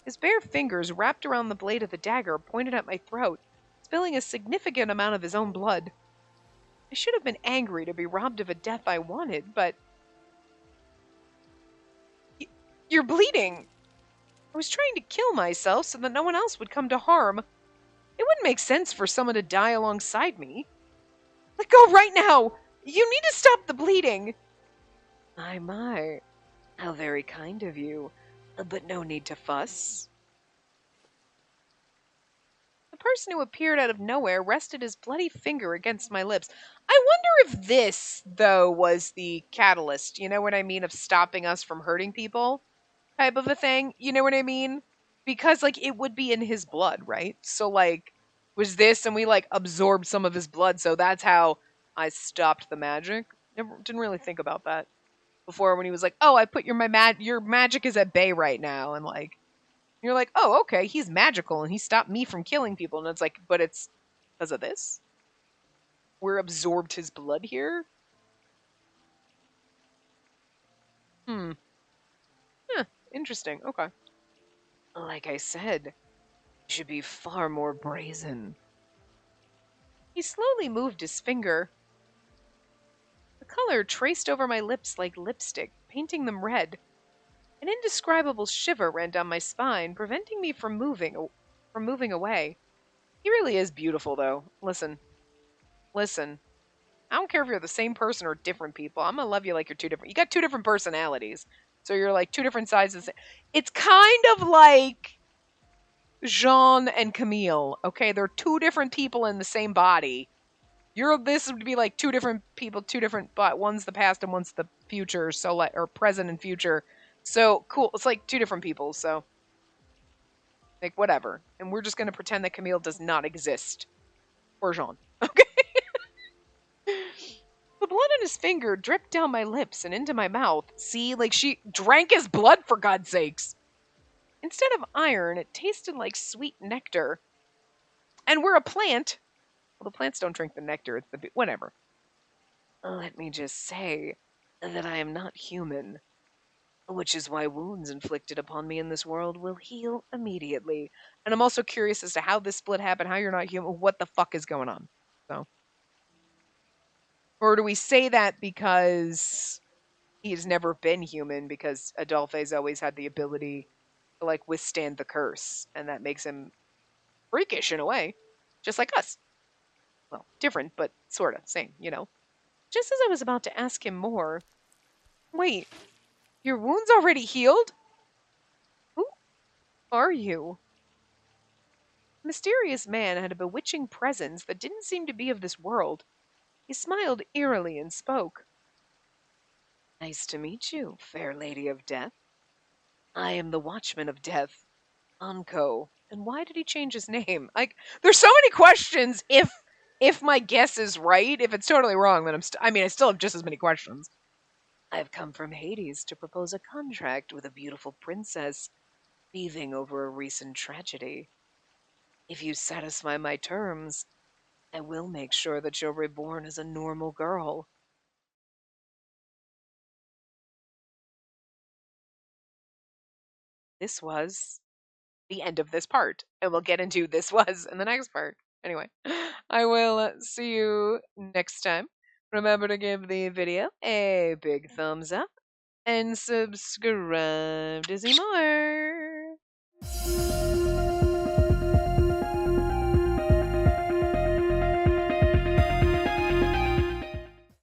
Speaker 1: His bare fingers, wrapped around the blade of the dagger, pointed at my throat, spilling a significant amount of his own blood. I should have been angry to be robbed of a death I wanted, but... You're bleeding! I was trying to kill myself so that no one else would come to harm. It wouldn't make sense for someone to die alongside me. Let go right now! You need to stop the bleeding! My. How very kind of you. But no need to fuss. The person who appeared out of nowhere rested his bloody finger against my lips. I wonder if this, though, was the catalyst, you know what I mean, of stopping us from hurting people type of a thing. You know what I mean? Because, like, it would be in his blood, right? So, like, was this, and we, like, absorbed some of his blood, so that's how I stopped the magic? Didn't really think about that before, when he was like, oh, I put your magic is at bay right now, and, like, you're like, oh, okay, he's magical, and he stopped me from killing people, and it's like, but it's because of this? We're absorbed his blood here? Huh. Interesting. Okay. Like I said, you should be far more brazen. He slowly moved his finger. The color traced over my lips like lipstick, painting them red. An indescribable shiver ran down my spine, preventing me from moving away. He really is beautiful, though. Listen. I don't care if you're the same person or different people. I'm gonna love you like you're two different. You got two different personalities, so you're like two different sides of the same. It's kind of like Jean and Camille. Okay, they're two different people in the same body. This would be like two different people, two different, but one's the past and one's the future. So like, or present and future. So cool. It's like two different people. So like whatever. And we're just gonna pretend that Camille does not exist. Or Jean. Okay. The blood on his finger dripped down my lips and into my mouth. See, like she drank his blood for God's sakes. Instead of iron, it tasted like sweet nectar. And we're a plant. Well, the plants don't drink the nectar. It's the whatever. Let me just say that I am not human, which is why wounds inflicted upon me in this world will heal immediately. And I'm also curious as to how this split happened, how you're not human, what the fuck is going on. So, or do we say that because he's never been human, because Adolphe's always had the ability to like withstand the curse, and that makes him freakish in a way, just like us. Well, different, but sort of same, you know. Just as I was about to ask him more, wait, your wound's already healed? Who are you? The mysterious man had a bewitching presence that didn't seem to be of this world. He smiled eerily and spoke. Nice to meet you, fair lady of death. I am the watchman of death, Anko. And why did he change his name? Like, there's so many questions. If my guess is right, if it's totally wrong, then I still have just as many questions. I've come from Hades to propose a contract with a beautiful princess, grieving over a recent tragedy. If you satisfy my terms, I will make sure that you're reborn as a normal girl. This was the end of this part, and we'll get into this was in the next part. Anyway, I will see you next time. Remember to give the video a big thumbs up and subscribe to see more.